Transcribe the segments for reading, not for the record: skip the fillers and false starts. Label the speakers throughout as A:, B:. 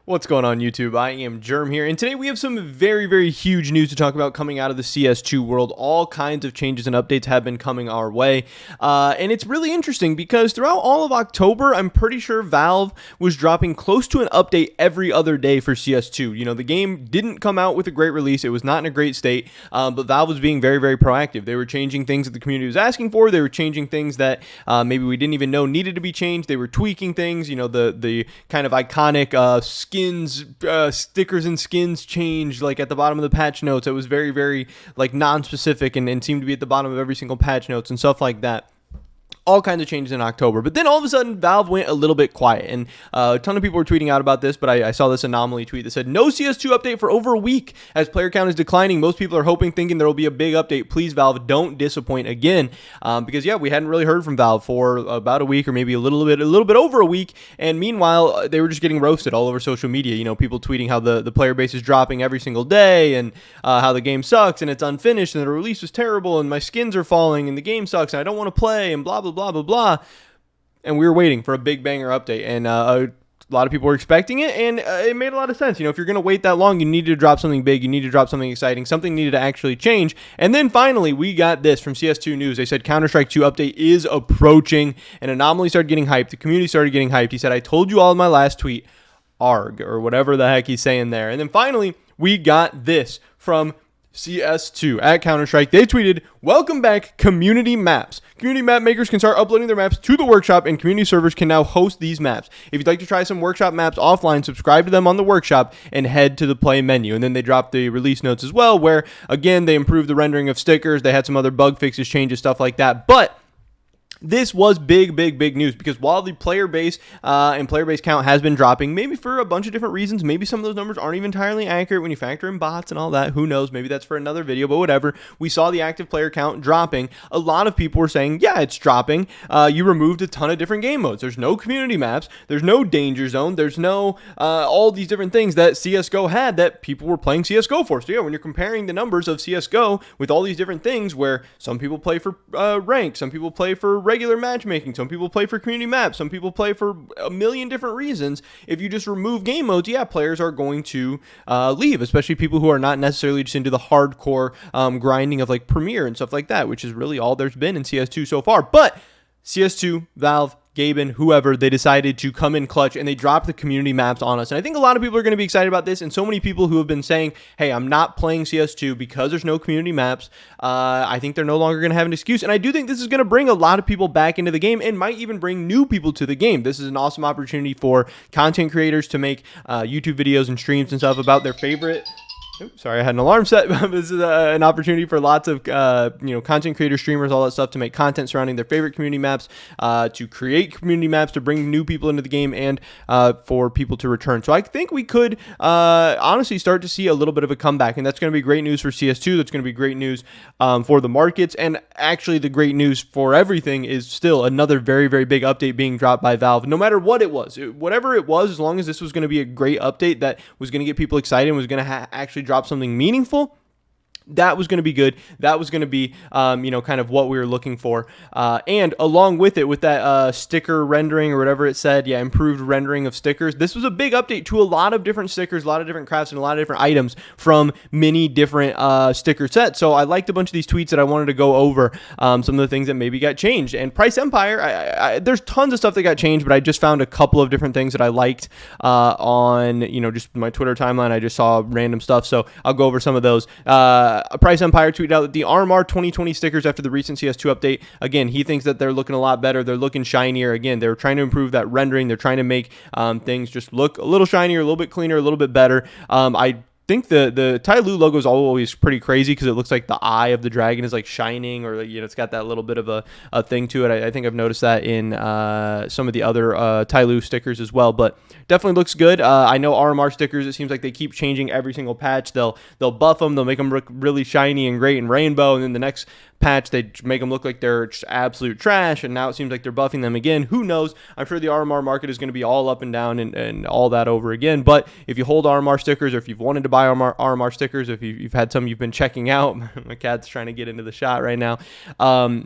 A: What's going on, YouTube? I am Germ here, and today we have some very, very huge news to talk about coming out of the CS2 world. All kinds of changes and updates have been coming our way, and it's really interesting because throughout all of October, I'm pretty sure Valve was dropping close to an update every other day for CS2. You know, the game didn't come out with a great release. It was not in a great state, but Valve was being very, very proactive. They were changing things that the community was asking for. They were changing things that maybe we didn't even know needed to be changed. They were tweaking things, you know, the kind of iconic skins, stickers and skins change like at the bottom of the patch notes. It was very, very like non-specific and seemed to be at the bottom of every single patch notes and stuff like that. All kinds of changes in October. But then all of a sudden, Valve went a little bit quiet. And a ton of people were tweeting out about this, but I saw this anomaly tweet that said, no CS2 update for over a week as player count is declining. Most people are hoping, thinking there will be a big update. Please, Valve, don't disappoint again. Because, yeah, we hadn't really heard from Valve for about a week or maybe a little bit over a week. And meanwhile, they were just getting roasted all over social media. You know, people tweeting how the player base is dropping every single day and how the game sucks and it's unfinished and the release was terrible and my skins are falling and the game sucks and I don't want to play and blah, blah, blah, blah, blah. And we were waiting for a big banger update, and a lot of people were expecting it, and it made a lot of sense. You know, if you're going to wait that long, you need to drop something big, you need to drop something exciting, something needed to actually change. And then finally, we got this from CS2 News. They said Counter-Strike 2 update is approaching, and Anomaly started getting hyped. The community started getting hyped. He said, I told you all in my last tweet, ARG, or whatever the heck he's saying there. And then finally, we got this from CS2 at Counter-Strike. They tweeted, welcome back community maps. Community map makers can start uploading their maps to the workshop and community servers can now host these maps. If you'd like to try some workshop maps offline, subscribe to them on the workshop and head to the play menu. And then they dropped the release notes as well, where again, they improved the rendering of stickers. They had some other bug fixes, changes, stuff like that. But this was big news because while the player base and player base count has been dropping, maybe for a bunch of different reasons, maybe some of those numbers aren't even entirely accurate when you factor in bots and all that. Who knows? Maybe that's for another video, but whatever. We saw the active player count dropping. A lot of people were saying, yeah, it's dropping. You removed a ton of different game modes. There's no community maps. There's no danger zone. There's no all these different things that CSGO had that people were playing CSGO for. So yeah, when you're comparing the numbers of CSGO with all these different things where some people play for ranked, some people play for regular matchmaking, some people play for community maps, some people play for a million different reasons. If you just remove game modes, yeah, players are going to leave, especially people who are not necessarily just into the hardcore grinding of like Premier and stuff like that, which is really all there's been in CS2 so far. But CS2, Valve, Gaben, whoever, they decided to come in clutch and they dropped the community maps on us. And I think a lot of people are going to be excited about this. And so many people who have been saying, hey, I'm not playing CS2 because there's no community maps. I think they're no longer going to have an excuse. And I do think this is going to bring a lot of people back into the game and might even bring new people to the game. This is an awesome opportunity for content creators to make YouTube videos and streams and stuff about their favorite... Oops, sorry, I had an alarm set. This is an opportunity for lots of content creators, streamers, all that stuff to make content surrounding their favorite community maps, to create community maps, to bring new people into the game, and for people to return. So I think we could honestly start to see a little bit of a comeback, and that's going to be great news for CS2. That's going to be great news for the markets, and actually the great news for everything is still another very, very big update being dropped by Valve. No matter what it was, whatever it was, as long as this was going to be a great update that was going to get people excited and was going to actually drop something meaningful, that was going to be good. That was going to be, kind of what we were looking for. And along with it, with that sticker rendering or whatever it said, yeah, improved rendering of stickers. This was a big update to a lot of different stickers, a lot of different crafts, and a lot of different items from many different sticker sets. So I liked a bunch of these tweets that I wanted to go over some of the things that maybe got changed. And Price Empire, there's tons of stuff that got changed, but I just found a couple of different things that I liked on, just my Twitter timeline. I just saw random stuff, so I'll go over some of those. Price Empire tweeted out that the RMR 2020 stickers after the recent CS2 update, again, he thinks that they're looking a lot better. They're looking shinier. Again, they're trying to improve that rendering. They're trying to make things just look a little shinier, a little bit cleaner, a little bit better. I think the Tai Lu logo is always pretty crazy because it looks like the eye of the dragon is like shining, or it's got that little bit of a thing to it. I think I've noticed that in some of the other Tai Lu stickers as well, but definitely looks good. I know RMR stickers, it seems like they keep changing every single patch. They'll buff them, they'll make them look really shiny and great and rainbow, and then the next patch they make them look like they're just absolute trash, and now it seems like they're buffing them again. Who knows? I'm sure the RMR market is going to be all up and down and all that over again. But if you hold RMR stickers, or if you've wanted to buy RMR stickers, if you've had some you've been checking out, my cat's trying to get into the shot right now,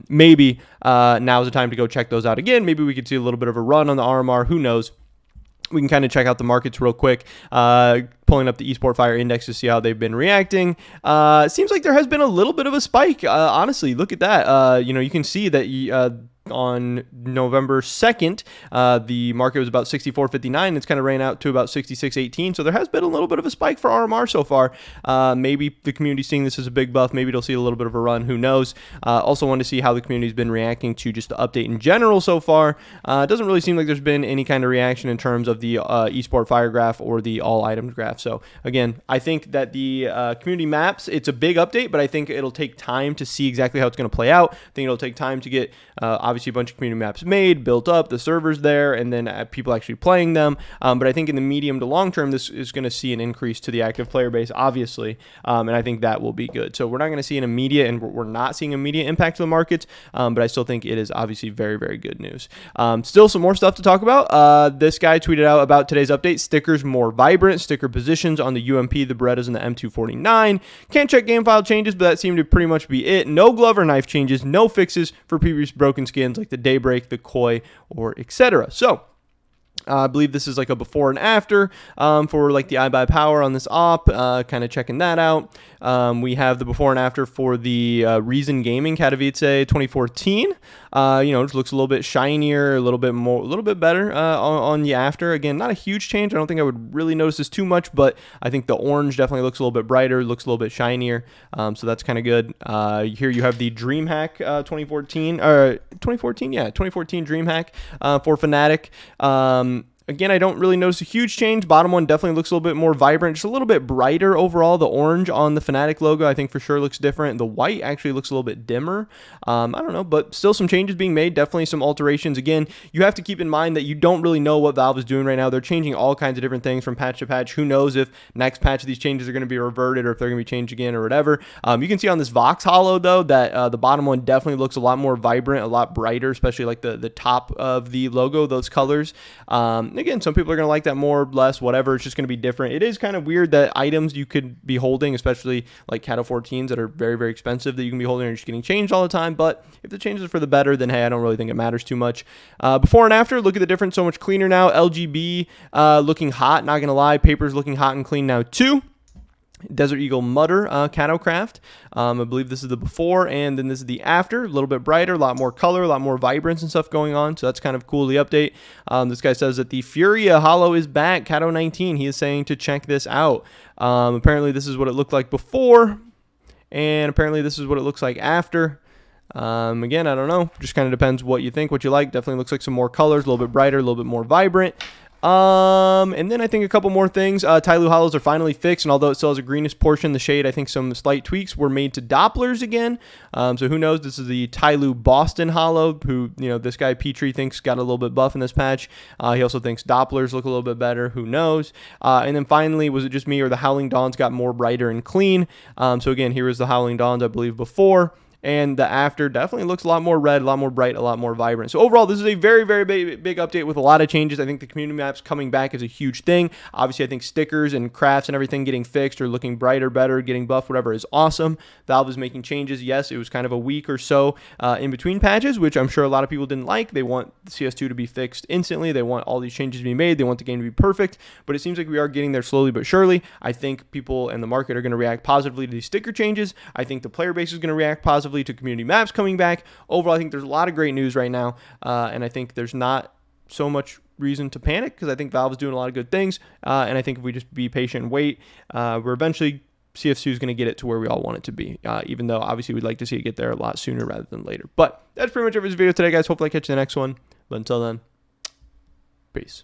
A: maybe now's the time to go check those out again. Maybe we could see a little bit of a run on the RMR. Who knows? we can kind of check out the markets real quick. Pulling up the Esport Fire Index to see how they've been reacting. Seems like there has been a little bit of a spike. Honestly, look at that. You can see that on November 2nd, the market was about 64.59. It's kind of ran out to about 66.18. So there has been a little bit of a spike for RMR so far. Maybe the community's seeing this as a big buff. Maybe it'll see a little bit of a run. Who knows? Also want to see how the community's been reacting to just the update in general so far. It doesn't really seem like there's been any kind of reaction in terms of the Esport Fire graph or the all items graph. So again, I think that the community maps, it's a big update, but I think it'll take time to see exactly how it's going to play out. I think it'll take time to get obviously a bunch of community maps made, built up, the servers there, and then people actually playing them. But I think in the medium to long term, this is going to see an increase to the active player base, obviously, and I think that will be good. So we're not going to see an immediate, and we're not seeing immediate impact to the markets, but I still think it is obviously very, very good news. Still some more stuff to talk about. This guy tweeted out about today's update: stickers more vibrant, sticker positions on the UMP, the Berettas, and the M249. Can't check game file changes, but that seemed to pretty much be it. No glove or knife changes, no fixes for previous broken skins like the Daybreak, the Koi, or etc. So I believe this is like a before and after for like the iBuy Power on this op, kind of checking that out. We have the before and after for the Reason Gaming Katowice 2014. It looks a little bit shinier, a little bit better on the after. Again, not a huge change. I don't think I would really notice this too much, but I think the orange definitely looks a little bit brighter, looks a little bit shinier. So that's kind of good. Here you have the DreamHack 2014, or 2014, yeah, 2014 DreamHack for Fnatic. Again, I don't really notice a huge change. Bottom one definitely looks a little bit more vibrant, just a little bit brighter overall. The orange on the Fnatic logo, I think for sure looks different. The white actually looks a little bit dimmer. I don't know, but still some changes being made. Definitely some alterations. Again, you have to keep in mind that you don't really know what Valve is doing right now. They're changing all kinds of different things from patch to patch. Who knows if next patch these changes are going to be reverted or if they're going to be changed again or whatever. You can see on this Vox Holo, though, that the bottom one definitely looks a lot more vibrant, a lot brighter, especially like the top of the logo, those colors. Again, some people are going to like that more, less, whatever. It's just going to be different. It is kind of weird that items you could be holding, especially like Cato 14s that are very, very expensive, that you can be holding, are just getting changed all the time. But if the changes are for the better, then hey, I don't really think it matters too much. Before and after, look at the difference. So much cleaner now. LGB looking hot, not going to lie. Paper's looking hot and clean now too. Desert Eagle Mutter Catocraft. I believe this is the before, and then this is the after. A little bit brighter, a lot more color, a lot more vibrance and stuff going on. So that's kind of cool, the update. This guy says that the Furia Holo is back. Cato 19. He is saying to check this out. Apparently, this is what it looked like before, and apparently, this is what it looks like after. Again, I don't know. Just kind of depends what you think, what you like. Definitely looks like some more colors, a little bit brighter, a little bit more vibrant. And then I think a couple more things. Tyloo Hollows are finally fixed, and although it still has a greenish portion, the shade, I think some slight tweaks were made to Dopplers again. So who knows? This is the Tyloo Boston Hollow, who, this guy Petrie thinks got a little bit buff in this patch. He also thinks Dopplers look a little bit better. Who knows? And then finally, was it just me or the Howling Dawns got more brighter and clean? So again, here is the Howling Dawns, I believe, before. And the after definitely looks a lot more red, a lot more bright, a lot more vibrant. So overall, this is a very, very big update with a lot of changes. I think the community maps coming back is a huge thing. Obviously, I think stickers and crafts and everything getting fixed or looking brighter, better, getting buffed, whatever is awesome. Valve is making changes. Yes, it was kind of a week or so in between patches, which I'm sure a lot of people didn't like. They want CS2 to be fixed instantly. They want all these changes to be made. They want the game to be perfect. But it seems like we are getting there slowly but surely. I think people and the market are going to react positively to these sticker changes. I think the player base is going to react positively to community maps coming back. Overall, I think there's a lot of great news right now, and I think there's not so much reason to panic because I think Valve is doing a lot of good things, and I think if we just be patient and wait, we're eventually CS2 is going to get it to where we all want it to be, even though obviously we'd like to see it get there a lot sooner rather than later. But that's pretty much it for this video today, guys. Hopefully I catch you in the next one, but until then, peace.